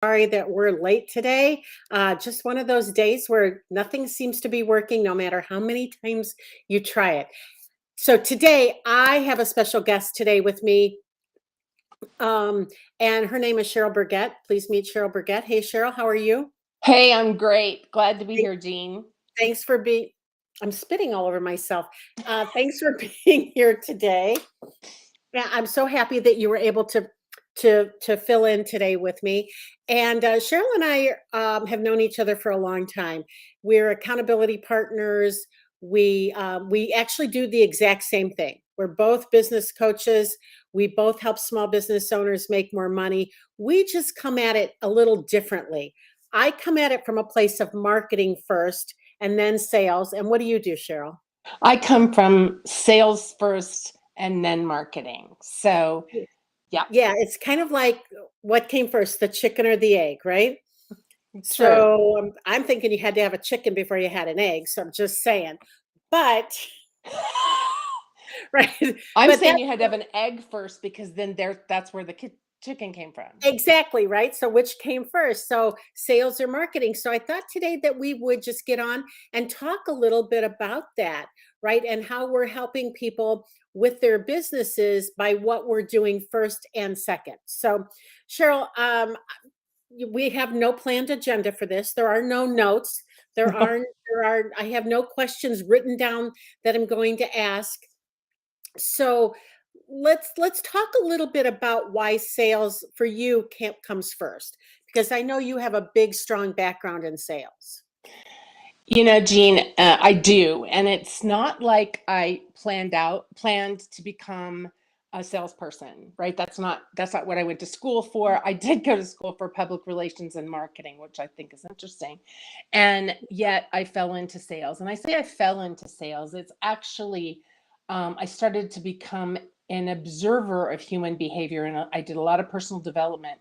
sorry that we're late today. Just one of those days where nothing seems to be working, no matter how many times you try it. So today I have a special guest today with me, um, and her name is Cheryl Burgett. Please meet Cheryl Burgett. Hey, Cheryl, how are you? Hey, I'm great. Glad to be Thank- here, Jean. Thanks for being. I'm spitting all over myself. Thanks for being here today. Yeah, I'm so happy that you were able to fill in today with me. And Cheryl and I have known each other for a long time. We're accountability partners. We actually do the exact same thing. We're both business coaches. We both help small business owners make more money. We just come at it a little differently. I come at it from a place of marketing first and then sales. And what do you do, Cheryl? I come from sales first and then marketing. So, yeah, Yeah, it's kind of like what came first, the chicken or the egg, right? true. So I'm thinking you had to have a chicken before you had an egg. So I'm just saying, but right, I'm but saying that you had to have an egg first because then that's where the chicken came from. exactly right. So which came first? So sales or marketing? So I thought today that we would just get on and talk a little bit about that, right? And how we're helping people with their businesses by what we're doing first and second. So Cheryl, we have no planned agenda for this. There are no notes. I have no questions written down that I'm going to ask. So let's talk a little bit about why sales for you comes first, because I know you have a big, strong background in sales. Jean, I do. And it's not like I planned to become a salesperson, right? That's not what I went to school for. I did go to school for public relations and marketing, which I think is interesting. And yet I fell into sales. And I say I fell into sales. It's actually, I started to become an observer of human behavior. And I did a lot of personal development.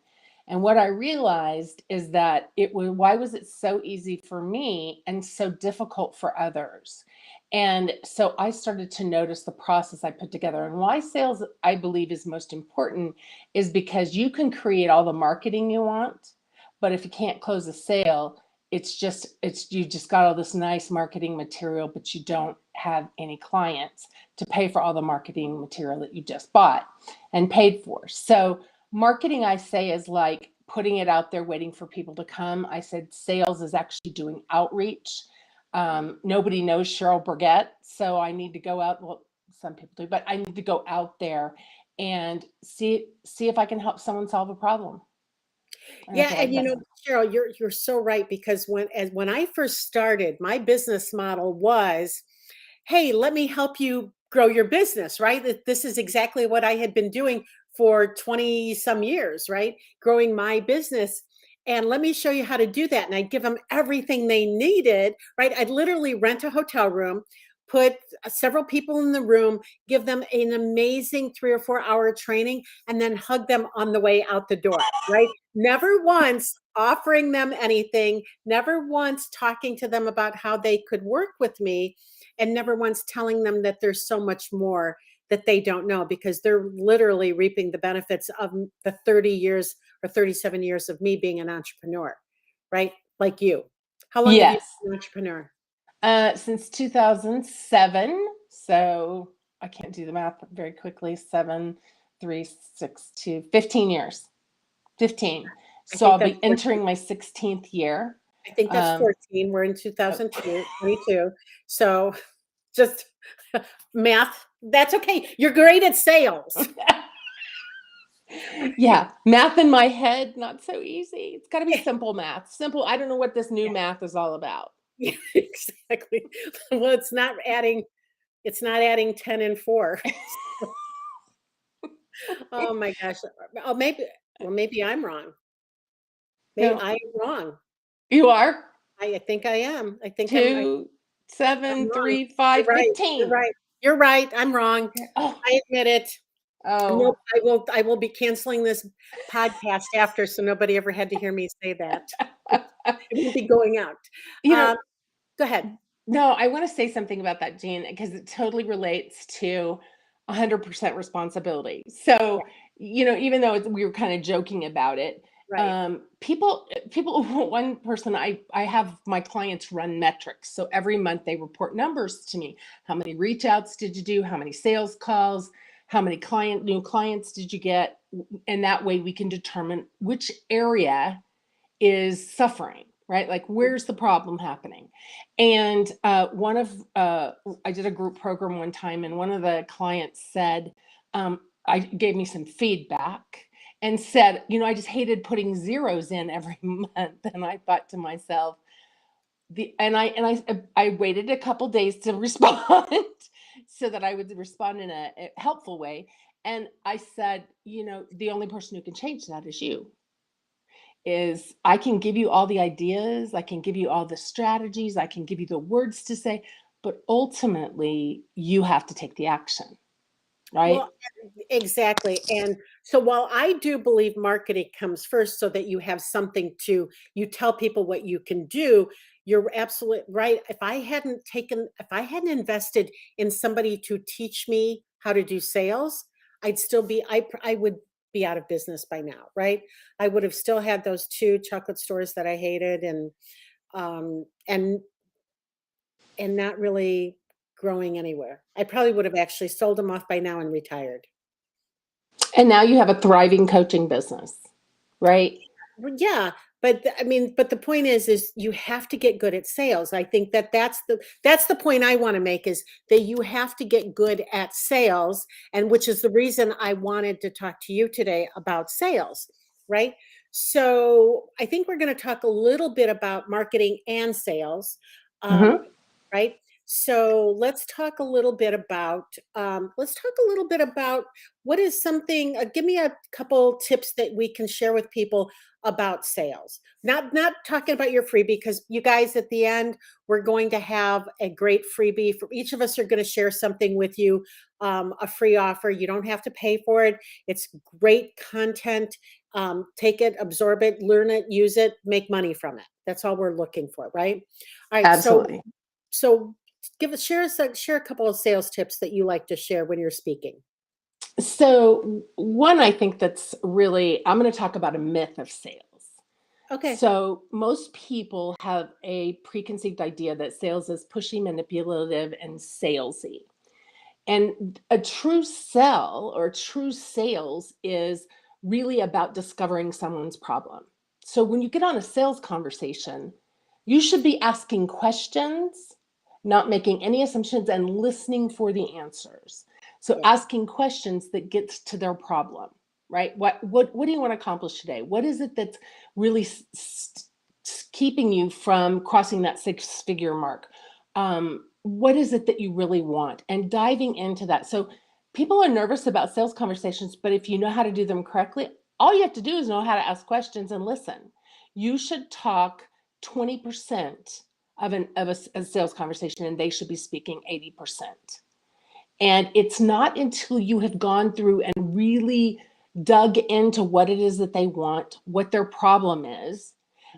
And what I realized is that why was it so easy for me and so difficult for others? And so I started to notice the process I put together. And why sales, I believe, is most important is because you can create all the marketing you want, but if you can't close a sale, you just got all this nice marketing material, but you don't have any clients to pay for all the marketing material that you just bought and paid for. So marketing, I say, is like putting it out there, waiting for people to come. I said sales is actually doing outreach. Nobody knows Cheryl Burgett, so I need to go out. Well, some people do, but I need to go out there and see if I can help someone solve a problem. And I Yeah, feel and like that's Cheryl, you're so right, because when I first started, my business model was, hey, let me help you grow your business, right? This is exactly what I had been doing for 20 some years, right? Growing my business. And let me show you how to do that. And I'd give them everything they needed, right? I'd literally rent a hotel room, put several people in the room, give them an amazing 3 or 4 hour training, and then hug them on the way out the door, right? Never once offering them anything, never once talking to them about how they could work with me, and never once telling them that there's so much more that they don't know, because they're literally reaping the benefits of the 30 years or 37 years of me being an entrepreneur, right? Like you. How long have you yes. been an entrepreneur? Since 2007. So I can't do the math very quickly. 7, 3, 6, 2, 15 years. 15. I So think I'll that's be 14. entering my 16th year. I think that's Um, 14. We're in oh, 2002, 22. So just math. That's okay. You're great at sales. yeah, math in my head, not so easy. It's got to be simple math. Simple. I don't know what this new math is all about. Yeah, exactly. Well, it's not adding 10 and 4. Oh my gosh. Oh, maybe I'm wrong. Maybe No, I am wrong. you are I think I am. I think two, I'm seven, wrong. three, You're five, right. You're 15. right. You're right. I'm wrong. Oh, I admit it. Nope. oh, I will be canceling this podcast after, so nobody ever had to hear me say that. It won't be going out. you know, Um, Go ahead. no, I want to say something about that, Jean, because it totally relates to 100% responsibility. Yeah. So, even though we were kind of joking about it, Right. People, one person, I have my clients run metrics. So every month they report numbers to me. How many reach outs did you do? How many sales calls? How many new clients did you get? And that way we can determine which area is suffering, right? Like where's the problem happening? And I did a group program one time, and one of the clients said, I gave me some feedback and said, I just hated putting zeros in every month. And I thought to myself, I waited a couple days to respond so that I would respond in a helpful way. And I said, the only person who can change that is you. Is I can give you all the ideas, I can give you all the strategies, I can give you the words to say, but ultimately you have to take the action, right? Well, exactly. And so while I do believe marketing comes first so that you have something you tell people what you can do, you're absolutely right. If I hadn't invested in somebody to teach me how to do sales, I would be out of business by now, right? I would have still had those two chocolate stores that I hated um, and, and not really growing anywhere. I probably would have actually sold them off by now and retired. And now you have a thriving coaching business, right? Well, yeah, but the point is you have to get good at sales. I think that's the point I want to make is that you have to get good at sales, and which is the reason I wanted to talk to you today about sales, right? So I think we're going to talk a little bit about marketing and sales. Um, Hmm. right? So let's talk a little bit about what is something. Give me a couple tips that we can share with people about sales. Not talking about your freebie because you guys at the end we're going to have a great freebie for each of us. Are going to share something with you, a free offer. You don't have to pay for it. It's great content. Take it, absorb it, learn it, use it, make money from it. That's all we're looking for, right? All right. Absolutely. So share a couple of sales tips that you like to share when you're speaking. So, one, I think I'm going to talk about a myth of sales. Okay. So, most people have a preconceived idea that sales is pushy, manipulative, and salesy. And a true sell or true sales is really about discovering someone's problem. So when you get on a sales conversation, you should be asking questions, not making any assumptions, and listening for the answers. So Yeah. asking questions that gets to their problem, right? What do you want to accomplish today? What is it that's really keeping you from crossing that six-figure mark? What is it that you really want? And diving into that. So people are nervous about sales conversations, but if you know how to do them correctly, all you have to do is know how to ask questions and listen. You should talk 20% of a sales conversation, and they should be speaking 80%. And it's not until you have gone through and really dug into what it is that they want, what their problem is,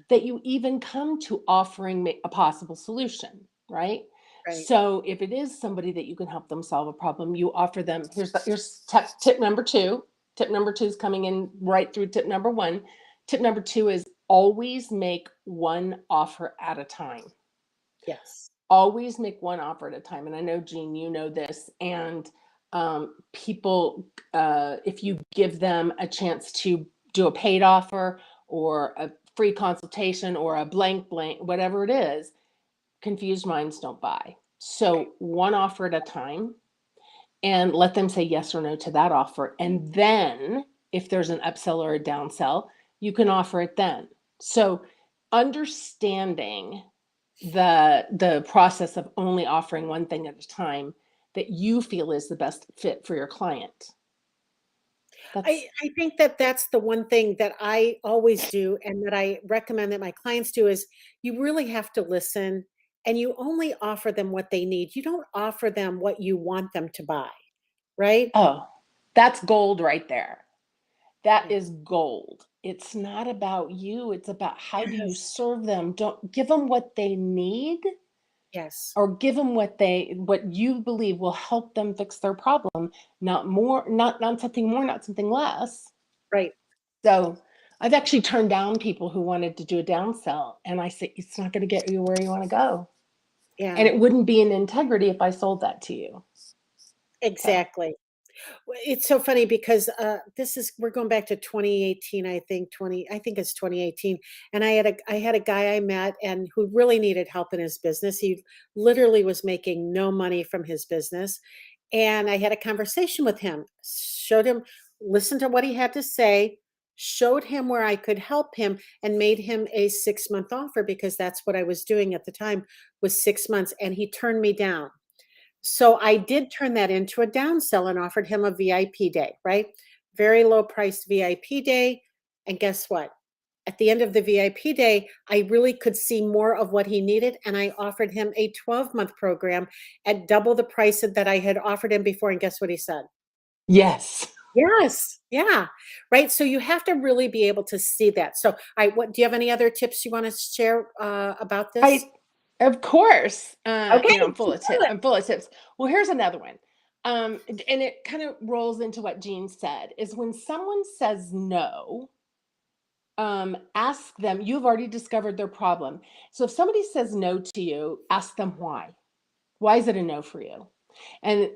that you even come to offering a possible solution, right? Right. So if it is somebody that you can help them solve a problem, you offer them. Here's tip number two. Tip number two is coming in right through tip number one. Tip number two is always make one offer at a time. Yes. Always make one offer at a time. And I know, Jean, you know this. And people, if you give them a chance to do a paid offer or a free consultation or a blank, whatever it is, confused minds don't buy. So one offer at a time, and let them say yes or no to that offer. And then if there's an upsell or a downsell, you can offer it then. So understanding the process of only offering one thing at a time that you feel is the best fit for your client. That's I think that that's the one thing that I always do and that I recommend that my clients do is you really have to listen and you only offer them what they need. You don't offer them what you want them to buy, right? oh, that's gold right there. That Yeah. is gold. It's not about you, it's about how do you Yes. serve them. Don't give them what they need, Yes. or give them what you believe will help them fix their problem, not more, not something more, not something less. Right. So I've actually turned down people who wanted to do a downsell, and I say it's not going to get you where you want to go, and Yeah, it wouldn't be in integrity if I sold that to you. So exactly. It's so funny because we're going back to 2018, I think it's 2018, and I had a guy I met and who really needed help in his business. He literally was making no money from his business, and I had a conversation with him, showed him, listened to what he had to say, showed him where I could help him, and made him a 6-month offer because that's what I was doing at the time, was 6 months, and he turned me down. So I did turn that into a downsell and offered him a VIP day, right? Very low priced VIP day. And guess what? At the end of the VIP day, I really could see more of what he needed. And I offered him a 12-month program at double the price that I had offered him before. And guess what he said? yes, Yes. Yeah. Right. So you have to really be able to see that. So what do you have any other tips you want to share about this? I of course, Okay. I'm full So of tips. I'm full of tips. Well, here's another one. And it kind of rolls into what Jean said is when someone says no, ask them, you've already discovered their problem. So if somebody says no to you, ask them why. Why is it a no for you? And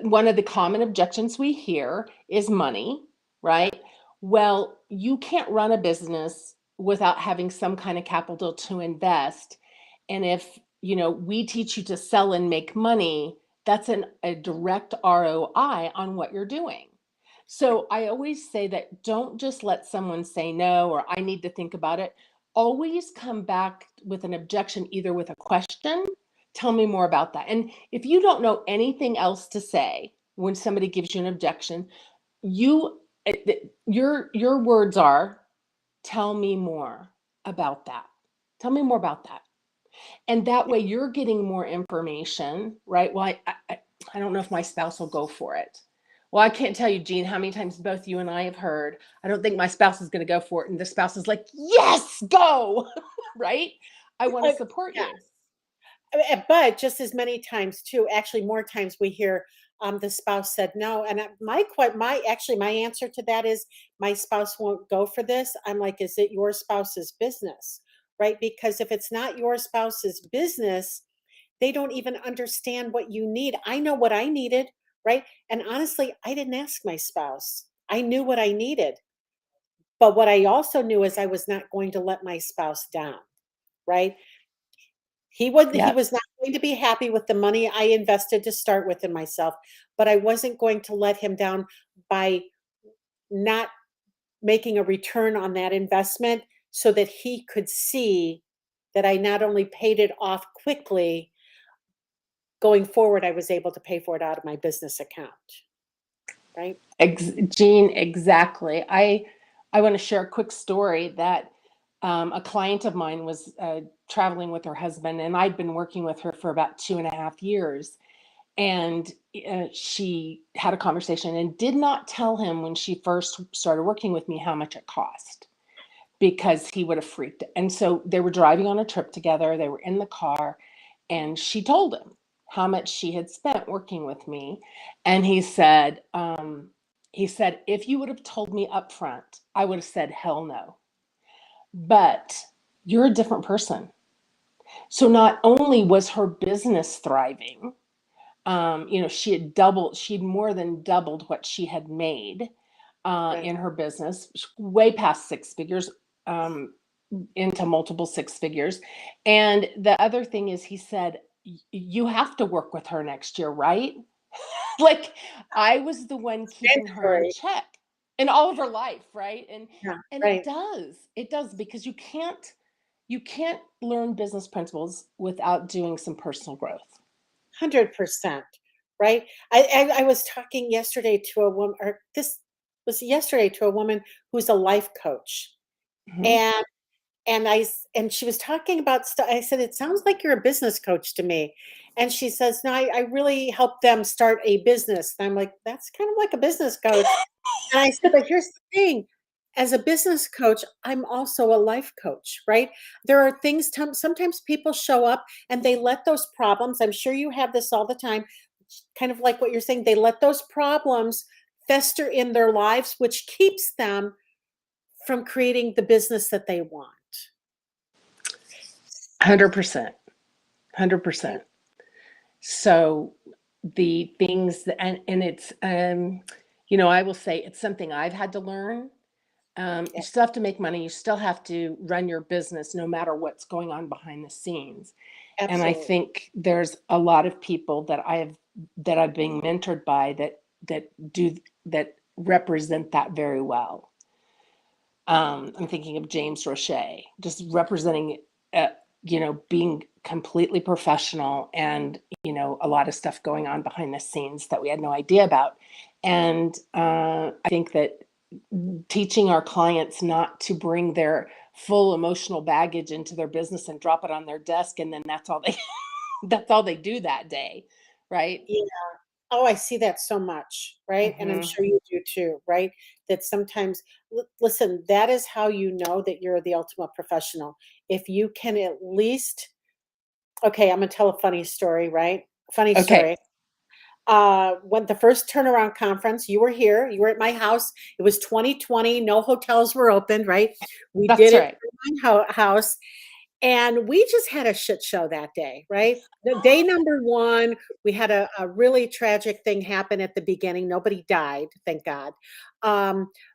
one of the common objections we hear is money, right? Well, you can't run a business without having some kind of capital to invest. And if, we teach you to sell and make money, that's a direct ROI on what you're doing. So I always say that don't just let someone say no or I need to think about it. Always come back with an objection, either with a question. Tell me more about that. And if you don't know anything else to say when somebody gives you an objection, you your words are, tell me more about that. Tell me more about that. And that way you're getting more information, right? Well, I don't know if my spouse will go for it. Well, I can't tell you, Jean, how many times both you and I have heard, I don't think my spouse is going to go for it. And the spouse is like, yes, go, right? I want to support Yeah. you. But just as many times too, actually more times we hear the spouse said no, and my answer to that is my spouse won't go for this. I'm like, is it your spouse's business, right? Because if it's not your spouse's business, they don't even understand what you need. I know what I needed, right? And honestly, I didn't ask my spouse. I knew what I needed, but what I also knew is I was not going to let my spouse down, right? He Yep. was not going to be happy with the money I invested to start with in myself, but I wasn't going to let him down by not making a return on that investment so that he could see that I not only paid it off quickly, going forward, I was able to pay for it out of my business account, right? Jean, exactly. I want to share a quick story that a client of mine was traveling with her husband, and I'd been working with her for about 2.5 years. And she had a conversation and did not tell him when she first started working with me how much it cost because he would have freaked. And so they were driving on a trip together. They were in the car, and she told him how much she had spent working with me. And he said, if you would have told me up front, I would have said, hell no. But you're a different person. So not only was her business thriving, she'd more than doubled what she had made Right. in her business, way past six figures, um, into multiple six figures. And the other thing is, he said, you have to work with her next year, right? Like I was the one keeping her in Mandatory. check in all of her life, right? And Yeah, and it right. does. It does because you can't learn business principles without doing some personal growth. 100%, right? I was talking yesterday to a woman, or this was yesterday, to a woman who's a life coach. Mhm. And and she was talking about stuff. I said, "It sounds like you're a business coach to me." And she says, "No, I really help them start a business." And I'm like, "That's kind of like a business coach." And I said, "But here's the thing. As a business coach, I'm also a life coach, right? There are things, sometimes people show up and they let those problems, I'm sure you have this all the time, kind of like what you're saying, they let those problems fester in their lives, which keeps them from creating the business that they want. 100%. Right? 100%. So the things that, and it's, I will say it's something I've had to learn. Yeah, You still have to make money. You still have to run your business no matter what's going on behind the scenes. And I absolutely. think there's a lot of people that I've been mentored by that represent that very well. I'm thinking of James Roche, just representing, being completely professional and, a lot of stuff going on behind the scenes that we had no idea about. And I think that teaching our clients not to bring their full emotional baggage into their business and drop it on their desk and then that's all they that's all they do that day, right? Yeah. Oh, I see that so much, right? And I'm Hmm. sure you do too, right? That sometimes, listen, that is how you know that you're the ultimate professional. If you can at least, okay, I'm gonna tell a funny story, right? Funny Okay, story. When the first turnaround conference, you were here, you were at my house. It was 2020, no hotels were open, right? We that's did it right. at my house. And we just had a shit show that day, right? The day number 1, we had a really tragic thing happen at the beginning. Nobody died, thank God.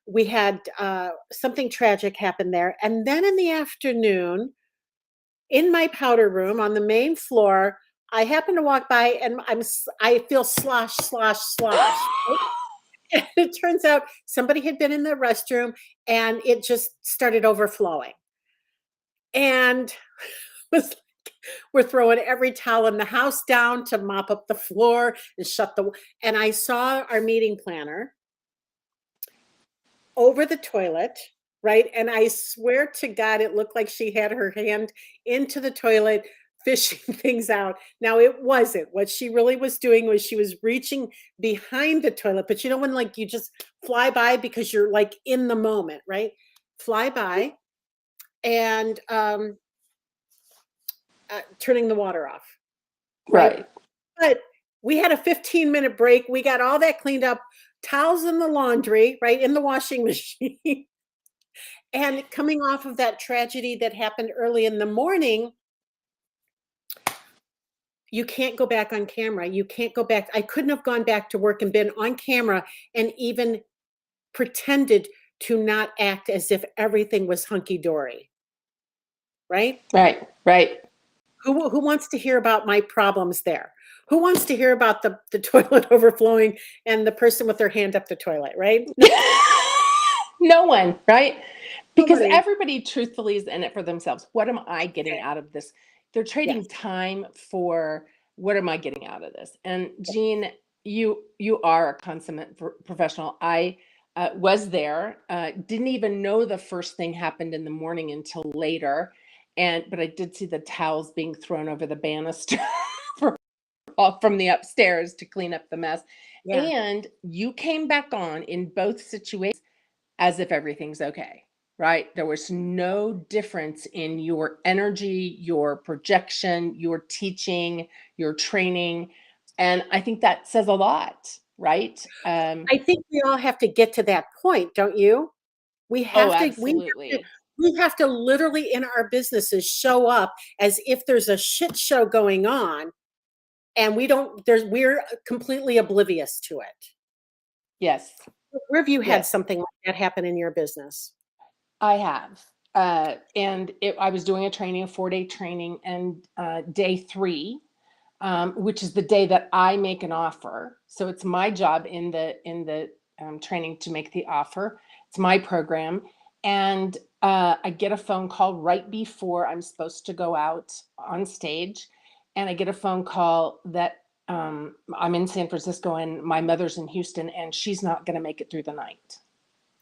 We had something tragic happen there. And then in the afternoon, in my powder room on the main floor, I happen to walk by and I feel slosh, slosh, slosh. And it turns out somebody had been in the restroom and it just started overflowing. And was like, we're throwing every towel in the house down to mop up the floor and shut the and I saw our meeting planner over the toilet, right? And I swear to God, it looked like she had her hand into the toilet fishing things out. Now it wasn't. What she really was doing was she was reaching behind the toilet, but you know when like you just fly by because you're like in the moment, right? Fly by and turning the water off, right? Right. But we had a 15-minute break. We got all that cleaned up, towels in the laundry, right, in the washing machine. And coming off of that tragedy that happened early in the morning, you can't go back on camera. You can't go back. I couldn't have gone back to work and been on camera and even pretended to not act as if everything was hunky dory, right? Right. Right. Who wants to hear about my problems there? Who wants to hear about the toilet overflowing and the person with their hand up the toilet, right? No one, right? Because Nobody. everybody truthfully is in it for themselves. What am I getting Okay. out of this? They're trading Yes. time for what am I getting out of this? And Jean, you are a consummate professional. I was there, didn't even know the first thing happened in the morning until later, and but I did see the towels being thrown over the banister for, from the upstairs to clean up the mess. Yeah. And you came back on in both situations as if everything's okay, right? There was no difference in your energy, your projection, your teaching, your training. And I think that says a lot, right? I think we all have to get to that point, don't you? We Oh, have to absolutely. we have to literally in our businesses show up as if there's a shit show going on and we're completely oblivious to it. Yes, Where have you had yes, something like that happen in your business? I have. I was doing a training, a 4-day training, and day 3, which is the day that I make an offer. So it's my job in the training to make the offer. It's my program, and I get a phone call right before I'm supposed to go out on stage, and I get a phone call that I'm in San Francisco and my mother's in Houston, and she's not going to make it through the night.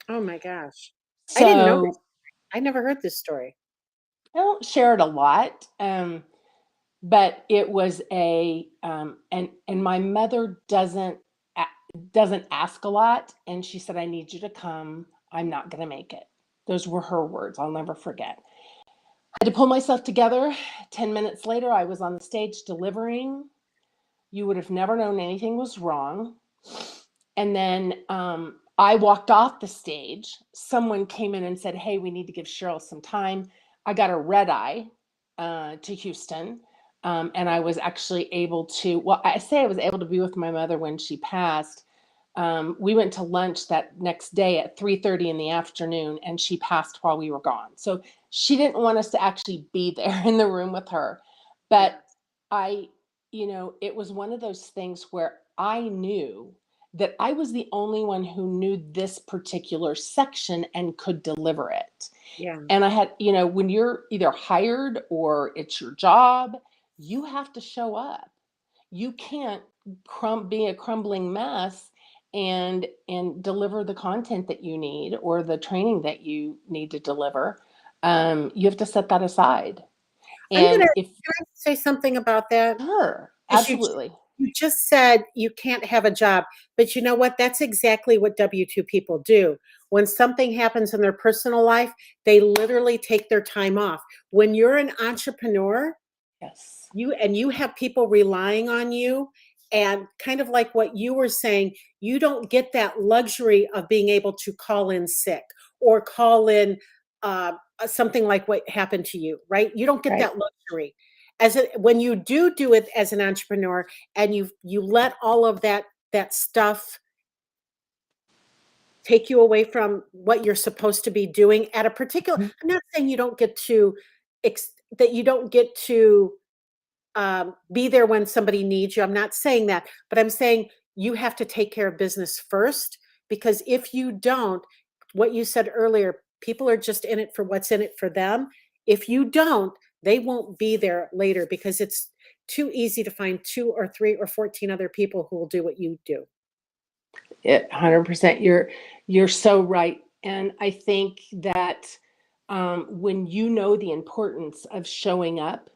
Oh my gosh. I didn't know this. So I never heard this story. I don't share it a lot. But it was and my mother doesn't ask a lot, and she said, "I need you to come. I'm not going to make it." Those were her words. I'll never forget. I had to pull myself together. 10 minutes later, I was on the stage delivering. You would have never known anything was wrong. And then I walked off the stage. Someone came in and said, "Hey, we need to give Cheryl some time." I got a red eye to Houston. And I was actually able to, well, I say I was able to be with my mother when she passed. We went to lunch that next day at 3:30 in the afternoon, and she passed while we were gone. So she didn't want us to actually be there in the room with her. Yeah. But I, it was one of those things where I knew that I was the only one who knew this particular section and could deliver it. Yeah. And I had, when you're either hired or it's your job, you have to show up. You can't be a crumbling mess and deliver the content that you need or the training that you need to deliver. You have to set that aside. I'm gonna And if Can I say something about that? Sure, 'Cause absolutely. you just said you can't have a job, but you know what? That's exactly what W-2 people do. When something happens in their personal life, they literally take their time off. When you're an entrepreneur, Yes. you have people relying on you, and kind of like what you were saying, you don't get that luxury of being able to call in sick or call in something like what happened to you, right? You don't get Right. that luxury. When you do it as an entrepreneur, and you let all of that stuff take you away from what you're supposed to be doing at a particular, Mhm. I'm not saying you don't get to that you don't get to be there when somebody needs you. I'm not saying that, but I'm saying you have to take care of business first, because if you don't, what you said earlier, people are just in it for what's in it for them. If you don't, they won't be there later, because it's too easy to find 2 or 3 or 14 other people who will do what you do. 100%. You're so right. And I think that when you know the importance of showing up,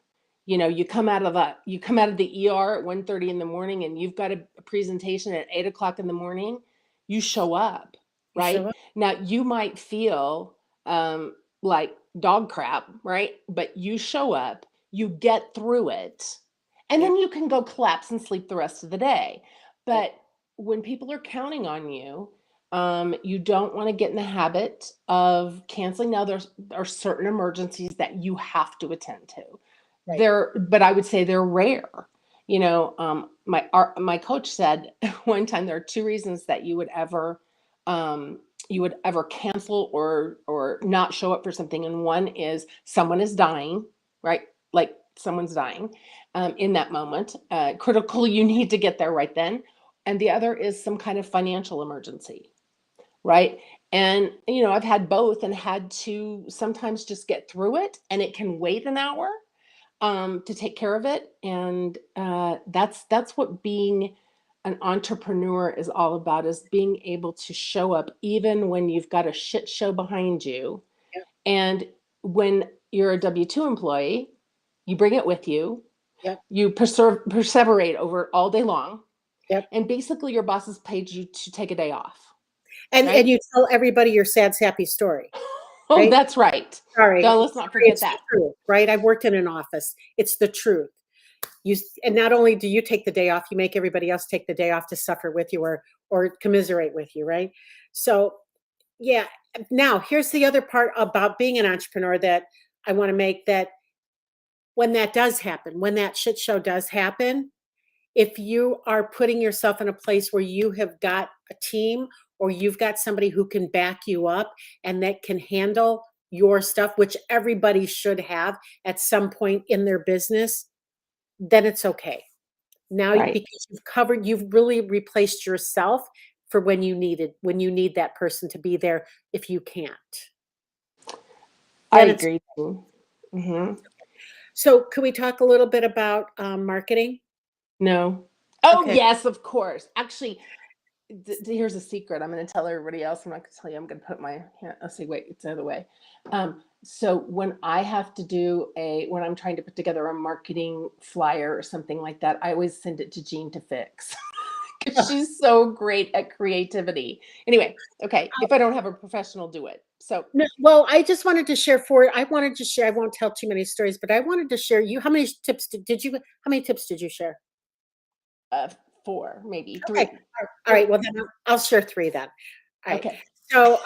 you come out of the ER at 1:30 in the morning and you've got a presentation at 8 o'clock in the morning, you show up, You show right? up. Now you might feel like dog crap, right? But you show up, you get through it, and then Yep. you can go collapse and sleep the rest of the day. Yep. But when people are counting on you, you don't want to get in the habit of canceling. Now, there are certain emergencies that you have to attend to. Right. But I would say they're rare. My coach said one time there are two reasons that you would ever cancel or not show up for something, and one is someone is dying, right? Like someone's dying in that moment, critical. You need to get there right then, and the other is some kind of financial emergency, right? And I've had both and had to sometimes just get through it, and it can wait an hour to take care of it. And that's what being an entrepreneur is all about, is being able to show up even when you've got a shit show behind you. Yep. And when you're a W-2 employee, you bring it with you. Yep. You perseverate over it all day long, Yep. and basically your boss has paid you to take a day off, And right? you tell everybody your sad, sappy story, Oh, right? that's right. Sorry. No, let's not Sorry, forget it's the that. truth, right? I've worked in an office. It's the truth. And not only do you take the day off, you make everybody else take the day off to suffer with you, or commiserate with you, right? So, yeah. Now, here's the other part about being an entrepreneur that I want to make, that when that does happen, when that shit show does happen, if you are putting yourself in a place where you have got a team, or you've got somebody who can back you up and that can handle your stuff, which everybody should have at some point in their business, then it's okay. Now, Right. because you've really replaced yourself for when you need that person to be there if you can't. I Then it's agree. Hmm. So could we talk a little bit about marketing? No. Oh, Okay. yes, of course. Actually, here's a secret. I'm going to tell everybody else. I'm not going to tell you. I'm going to put my hand. Let's see. Wait, it's the other way. So when I have to when I'm trying to put together a marketing flyer or something like that, I always send it to Jean to fix because she's so great at creativity. Anyway, okay. If I don't have a professional do it, so No, well, I just wanted to share for I wanted to share, I won't tell too many stories, but I wanted to share you, how many tips did you share? uh, four, maybe Okay. three, All right. three. Well, then I'll share 3 then. All right. Okay. So,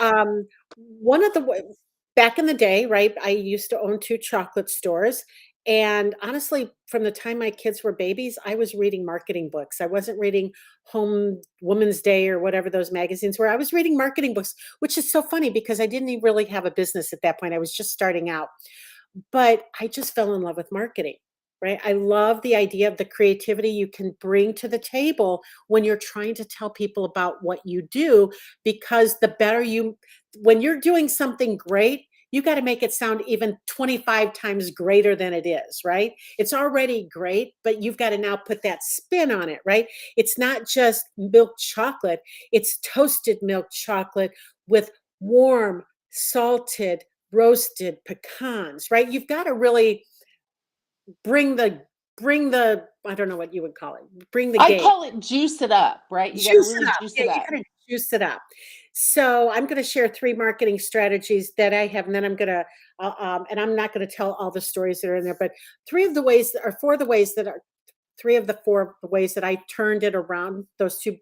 one of the back in the day, right? I used to own two chocolate stores, and honestly, from the time my kids were babies, I was reading marketing books. I wasn't reading Home Woman's Day or whatever those magazines were. I was reading marketing books, which is so funny because I didn't even really have a business at that point. I was just starting out. But I just fell in love with marketing, right? I love the idea of the creativity you can bring to the table when you're trying to tell people about what you do, because the better you, when you're doing something great, you got to make it sound even 25 times greater than it is, right? It's already great, but you've got to now put that spin on it, right? It's not just milk chocolate, it's toasted milk chocolate with warm, salted, roasted pecans, right? You've got to really bring the I don't know what you would call it. Bring the I game. call it juice it up, right? You got to Juice it really up. juice Yeah, it you up. got to juice it up. So I'm going to share three marketing strategies that I have, and then I'm going to, and I'm not going to tell all the stories that are in there, but three of the ways that are four of the ways that are three of the four ways that I turned it around. Those two,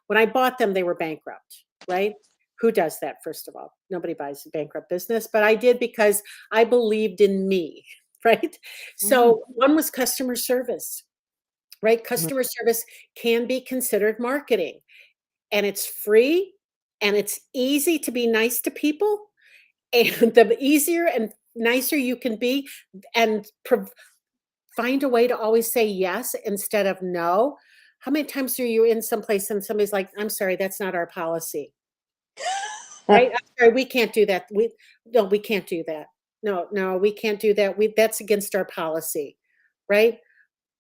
when I bought them, they were bankrupt, right? Who does that? First of all, nobody buys a bankrupt business, but I did because I believed in me, right? Mhm. So one was customer service, right? Customer service can be considered marketing, and it's free and it's easy to be nice to people. And the easier and nicer you can be and find a way to always say yes instead of no. How many times are you in someplace and somebody's like, I'm sorry, that's not our policy, right? I'm sorry, we can't do that. No, we can't do that. No, we can't do that. That's against our policy, right?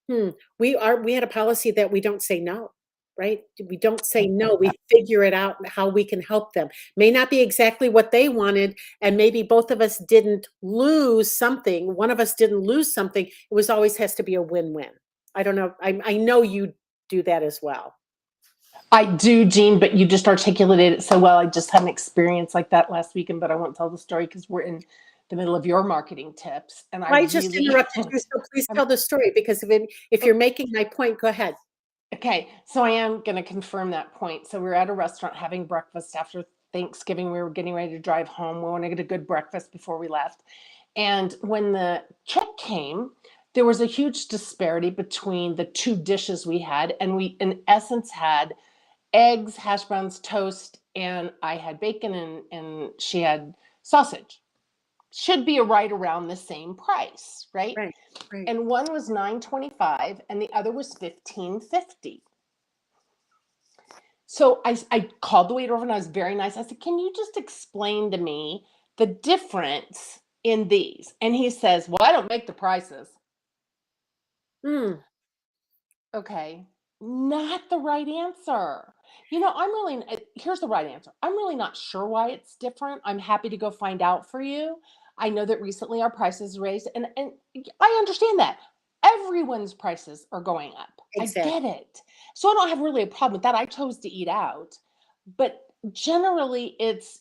Hmm. We had a policy that we don't say no, right? We don't say no. We figure it out how we can help them. May not be exactly what they wanted, and maybe both of us didn't lose something. One of us didn't lose something. It was always has to be a win-win. I don't know. I know you do that as well. I do, Jean, but you just articulated it so well. I just had an experience like that last weekend, but I won't tell the story because we're in the middle of your marketing tips. And I I just really, interrupted you, so please I'm, tell the story because if you're making my point, go ahead. okay. So I am going to confirm that point. So we were at a restaurant having breakfast after Thanksgiving. We were getting ready to drive home. We wanted to get a good breakfast before we left. And when the check came, there was a huge disparity between the two dishes we had. And we, in essence, had eggs, hash browns, toast, and I had bacon and she had sausage. Should be right around the same price, right? Right, right. And one was $9.25 and the other was $15.50. So I called the waiter over and I was very nice. I said, "Can you just explain to me the difference in these?" And he says, "Well, I don't make the prices." Hmm. Okay, not the right answer. I'm really, here's the right answer. I'm really not sure why it's different. I'm happy to go find out for you. I know that recently our prices raised, and I understand that. Everyone's prices are going up. I get Exactly. it. So I don't have really a problem with that. I chose to eat out, but generally it's,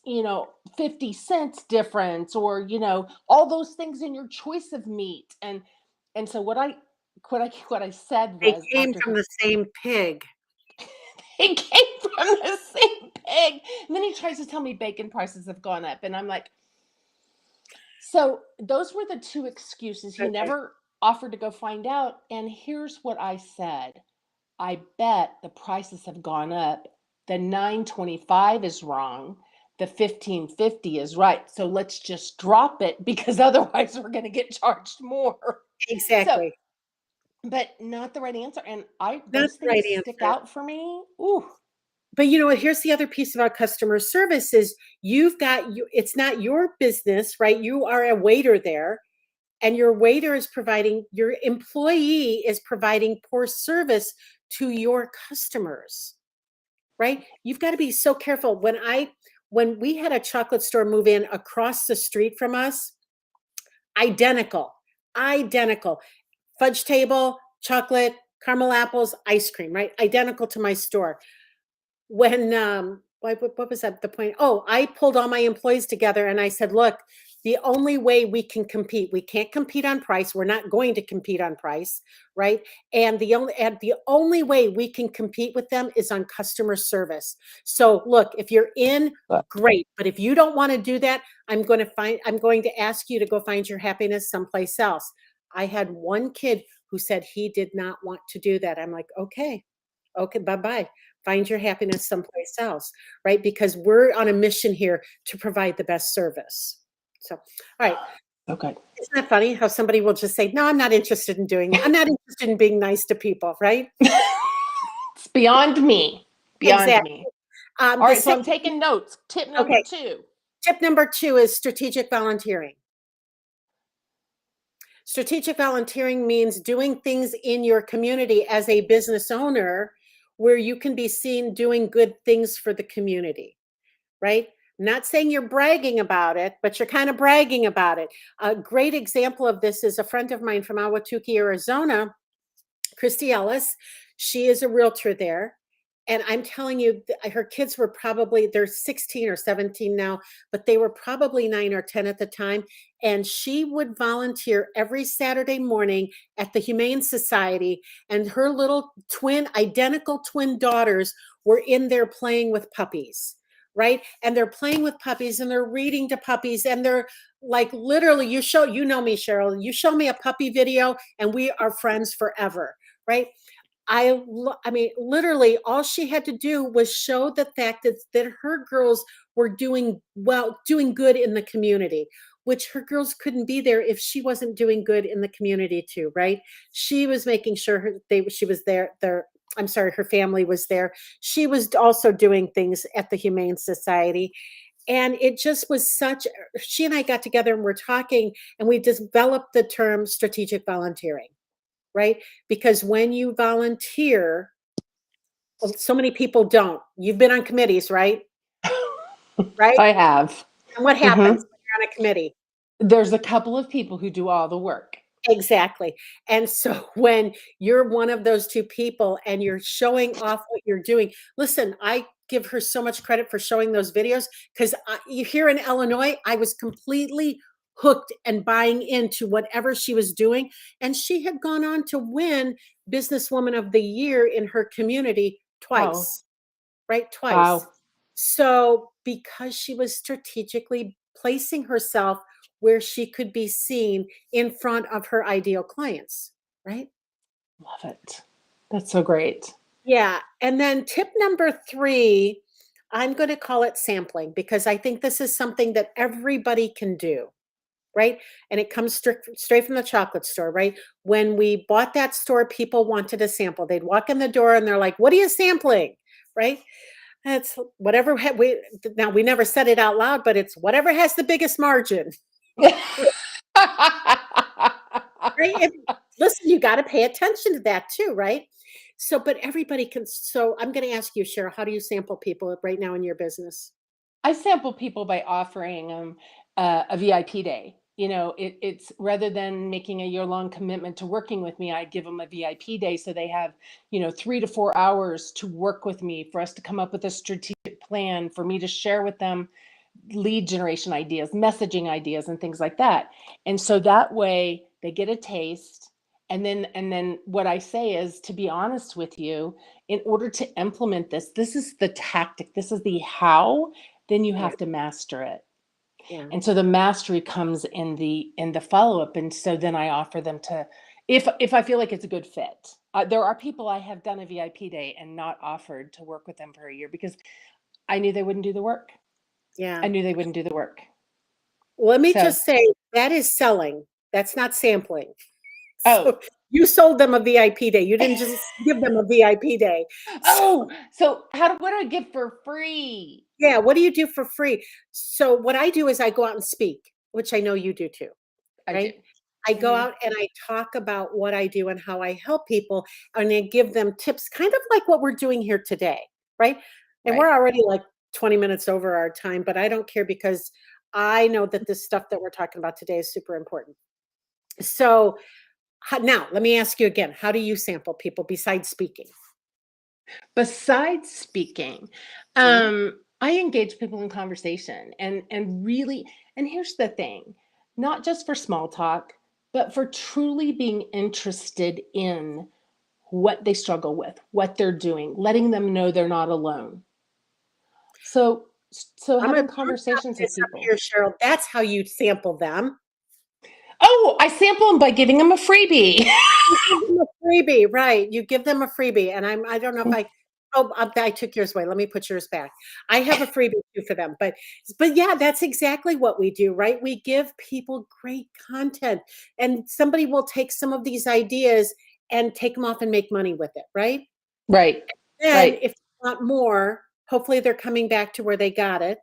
50 cents difference or, all those things in your choice of meat. And so what I said They was came after from he the same pig. he came from the same pig. And then he tries to tell me bacon prices have gone up. And I'm like, so those were the two excuses. He Okay. never offered to go find out. And here's what I said. I bet the prices have gone up. The 9.25 is wrong. The 15.50 is right. So let's just drop it because otherwise we're going to get charged more. So, Exactly. but not the right answer. And I Not those the things right stick answer. out for me. Ooh. But you know what? Here's the other piece about customer service is it's not your business, right? You are a waiter there, and your employee is providing poor service to your customers, right? You've got to be so careful. When we had a chocolate store move in across the street from us, identical, identical. Fudge table, chocolate, caramel apples, ice cream, right? Identical to my store. When what was that the point? Oh, I pulled all my employees together and I said, look, The only way we can compete, we can't compete on price. We're not going to compete on price, right? And the only way we can compete with them is on customer service. So look, if you're in, But great. But if you don't want to do that, I'm going to ask you to go find your happiness someplace else. I had one kid who said he did not want to do that. I'm like, okay, bye-bye. Find your happiness someplace else, right? Because we're on a mission here to provide the best service. So, all right. okay. Isn't that funny how somebody will just say, no, I'm not interested in doing that. I'm not interested in being nice to people, right? It's beyond me. Beyond Exactly. me. The All right, so I'm second, taking notes. Tip number okay. 2. Tip number 2 is strategic volunteering. Strategic volunteering means doing things in your community as a business owner where you can be seen doing good things for the community, right? Not saying you're bragging about it, but you're kind of bragging about it. A great example of this is a friend of mine from Ahwatukee, Arizona, Christy Ellis. She is a realtor there. And I'm telling you, her kids were probably, they're 16 or 17 now, but they were probably 9 or 10 at the time. And she would volunteer every Saturday morning at the Humane Society. And her little identical twin daughters were in there playing with puppies, right? And they're playing with puppies and they're reading to puppies. And they're like, literally, you know me, Cheryl, you show me a puppy video and we are friends forever, right? I mean, literally, all she had to do was show the fact that her girls were doing well, doing good in the community, which her girls couldn't be there if she wasn't doing good in the community too, right? She was making sure she was there. I'm sorry, her family was there. She was also doing things at the Humane Society. And it just was she and I got together and we're talking and we developed the term strategic volunteering, right? Because when you volunteer, well, so many people don't. You've been on committees, right? Right? I have. And what Hmm. happens when you're on a committee? There's a couple of people who do all the work. Exactly. And so when you're one of those two people and you're showing off what you're doing, listen, I give her so much credit for showing those videos because here in Illinois, I was completely hooked and buying into whatever she was doing. And she had gone on to win Businesswoman of the Year in her community Wow. twice, right? Twice. Wow. So because she was strategically placing herself where she could be seen in front of her ideal clients, right? Love it. That's so great. Yeah. And then tip number 3, I'm going to call it sampling because I think this is something that everybody can do, right? And it comes straight from the chocolate store, right? When we bought that store, people wanted a sample. They'd walk in the door and they're like, "What are you sampling?" Right? That's whatever now we never said it out loud, but it's whatever has the biggest margin, right? Listen, you got to pay attention to that too, right? So, but everybody can. So, I'm going to ask you, Cheryl, how do you sample people right now in your business? I sample people by offering them a VIP day. It's rather than making a year-long commitment to working with me, I give them a VIP day so they have, 3 to 4 hours to work with me for us to come up with a strategic plan for me to share with them lead generation ideas, messaging ideas, and things like that. And so that way they get a taste. And then what I say is, to be honest with you, in order to implement this is the tactic, this is the how, then you Yeah, have to master it. yeah, And so the mastery comes in the follow-up. And so then I offer them to, if I feel like it's a good fit. There are people I have done a VIP day and not offered to work with them for a year because I knew they wouldn't do the work. yeah. I knew they wouldn't do the work. Let me So, just say that is selling. That's not sampling. oh, So you sold them a VIP day. You didn't just give them a VIP day. So oh, so what do I get for free? yeah, what do you do for free? So what I do is I go out and speak, which I know you do too, I do. right? I go Hmm. out and I talk about what I do and how I help people and I give them tips, kind of like what we're doing here today, right? And Right. we're already like 20 minutes over our time, but I don't care because I know that this stuff that we're talking about today is super important. So now let me ask you again, how do you sample people besides speaking? Besides speaking, Mhm. I engage people in conversation and really, and here's the thing, not just for small talk, but for truly being interested in what they struggle with, what they're doing, letting them know they're not alone. So I'm gonna having stop conversations with this up people. here, Cheryl. That's how you sample them. Oh, I sample them by giving them a freebie. You give them a freebie, right? You give them a freebie, and I don't know if I took yours away. Let me put yours back. I have a freebie too for them, but yeah, that's exactly what we do, right? We give people great content, and somebody will take some of these ideas and take them off and make money with it, right? Right, Then right. if they want more, hopefully they're coming back to where they got it,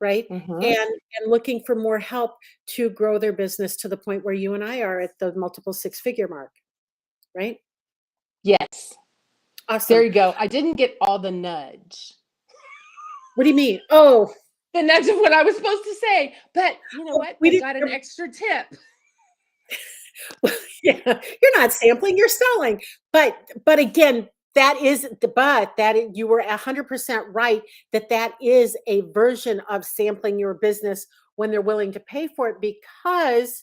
right? Hmm. And looking for more help to grow their business to the point where you and I are at the multiple six-figure mark, right? Yes, there Awesome. you go. I didn't get all the nudge. What do you mean? Oh, The nudge of what I was supposed to say. But you know what? we I didn't. got an extra tip. Yeah, you're not sampling, you're selling. But again, you were 100% right that that is a version of sampling your business when they're willing to pay for it because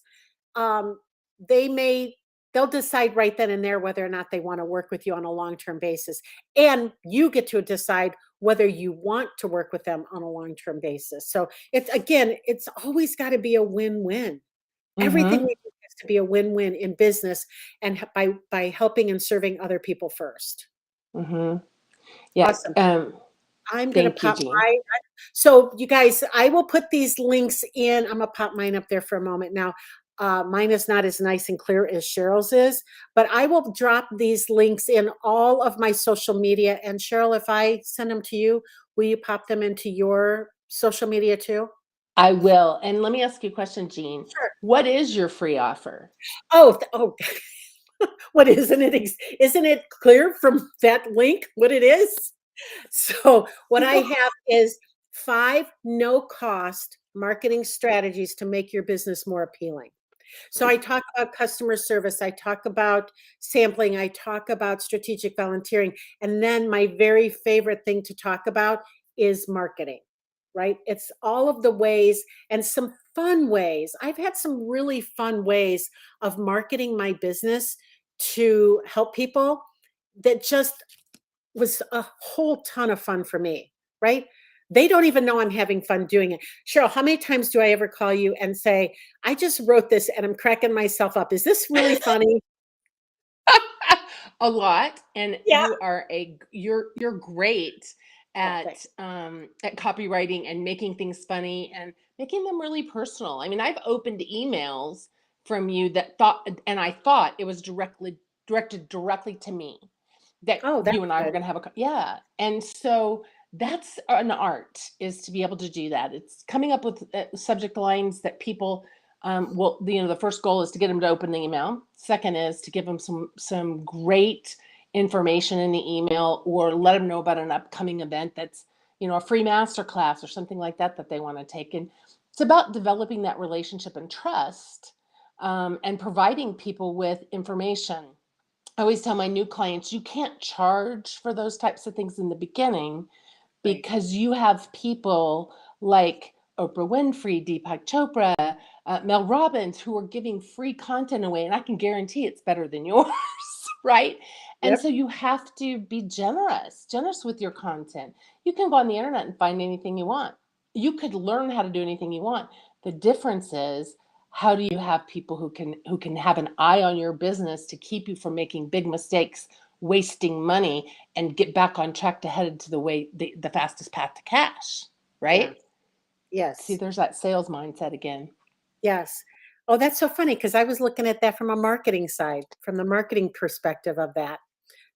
um, they may they'll decide right then and there whether or not they want to work with you on a long-term basis, and you get to decide whether you want to work with them on a long-term basis. So it's always got to be a win-win. Everything Hmm. we do has to be a win-win in business, and by helping and serving other people first. Hmm. Yeah. Awesome. I'm gonna Thank you, pop Jean. so you guys, I will put these links in. I'm gonna pop mine up there for a moment now. Mine is not as nice and clear as Cheryl's is, but I will drop these links in all of my social media. And Cheryl, if I send them to you, will you pop them into your social media too? I will. And let me ask you a question, Jean. Sure. What is your free offer? Oh, what isn't it clear from that link what it is? So what I have is 5 no cost marketing strategies to make your business more appealing. So I talk about customer service, I talk about sampling, I talk about strategic volunteering, and then my very favorite thing to talk about is marketing, right? It's all of the ways and some fun ways. I've had some really fun ways of marketing my business to help people that just was a whole ton of fun for me, right? They don't even know I'm having fun doing it. Cheryl, how many times do I ever call you and say, I just wrote this and I'm cracking myself up? Is this really funny? A lot, and Yeah. you're great Oh, thanks. at copywriting and making things funny and making them really personal. I mean, I've opened emails from you that thought, and I thought it was directed directly to me, that Oh, that's you and I were good. going to have yeah. And so that's an art, is to be able to do that. It's coming up with subject lines that people well, the first goal is to get them to open the email. Second is to give them some great information in the email, or let them know about an upcoming event that's, a free master class or something like that that they want to take. And it's about developing that relationship and trust, and providing people with information. I always tell my new clients, you can't charge for those types of things in the beginning, Right. because you have people like Oprah Winfrey, Deepak Chopra, Mel Robbins, who are giving free content away, and I can guarantee it's better than yours, right? And Yep. so you have to be generous with your content. You can go on the internet and find anything you want. You could learn how to do anything you want. The difference is, how do you have people who can have an eye on your business to keep you from making big mistakes, wasting money, and get back on track to head to the fastest path to cash, Yeah. right? See, Yes. there's that sales mindset again. Yes. Oh, that's so funny because I was looking at that from a marketing side, from the marketing perspective of that.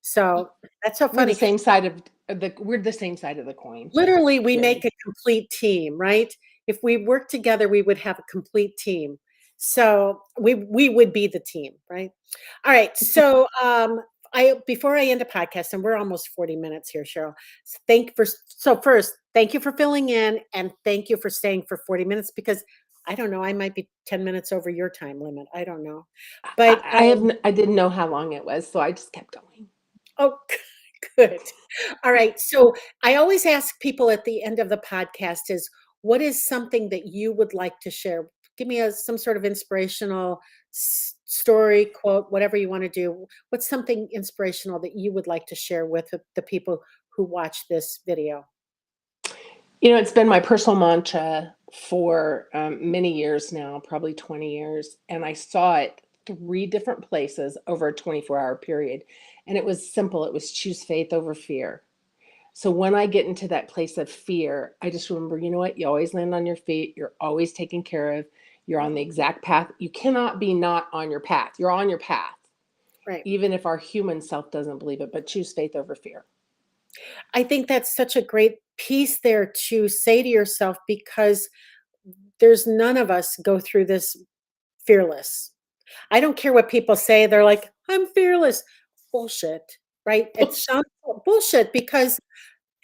So that's so We're the funny. same side of the coin, Literally, we make really. a complete team, right? If we work together, we would have a complete team. So we would be the team, right? All right. So I before I end a podcast, and we're almost 40 minutes here, Cheryl. First, thank you for filling in, and thank you for staying for 40 minutes because I don't know, I might be 10 minutes over your time limit. I don't know. But I didn't know how long it was, so I just kept going. oh Good. All right. So I always ask people at the end of the podcast is what is something that you would like to share? Give me some sort of inspirational story, quote, whatever you want to do. What's something inspirational that you would like to share with the people who watch this video? It's been my personal mantra for many years now, probably 20 years. And I saw it three different places over a 24-hour period. And it was simple. It was choose faith over fear. So when I get into that place of fear, I just remember, you know what? You always land on your feet. You're always taken care of. You're on the exact path. You cannot be not on your path. You're on your path, Right. even if our human self doesn't believe it, but choose faith over fear. I think that's such a great piece there to say to yourself because there's none of us go through this fearless. I don't care what people say. They're like, I'm fearless. Bullshit, right? It's some bullshit because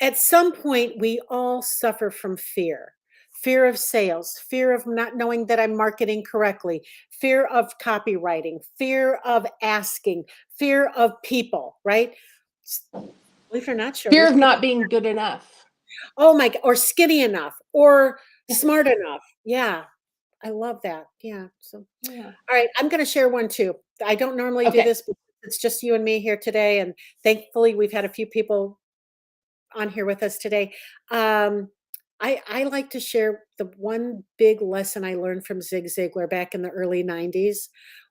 at some point we all suffer from fear. Fear of sales, fear of not knowing that I'm marketing correctly, fear of copywriting, fear of asking, fear of people, right? Believe it or not, Fear sugars, of people, not being good enough. oh my, or skinny enough or smart enough. Yeah, I love that. Yeah. So Yeah. all right, I'm gonna share one too. I don't normally do Okay. this, but it's just you and me here today, and thankfully, we've had a few people on here with us today. Um, I like to share the one big lesson I learned from Zig Ziglar back in the early ’90s,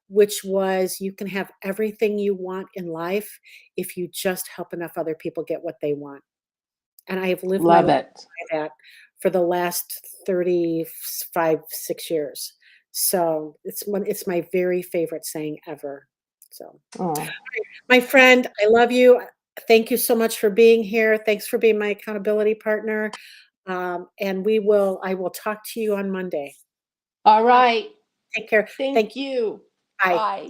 which was you can have everything you want in life if you just help enough other people get what they want. And I have lived my Love life it. by that for the last 35, 6 years. So it's my very favorite saying ever. So, Oh, my friend, I love you. Thank you so much for being here. Thanks for being my accountability partner. And I will talk to you on Monday. all right. Take care. Thank Thank you. you. Bye. Bye.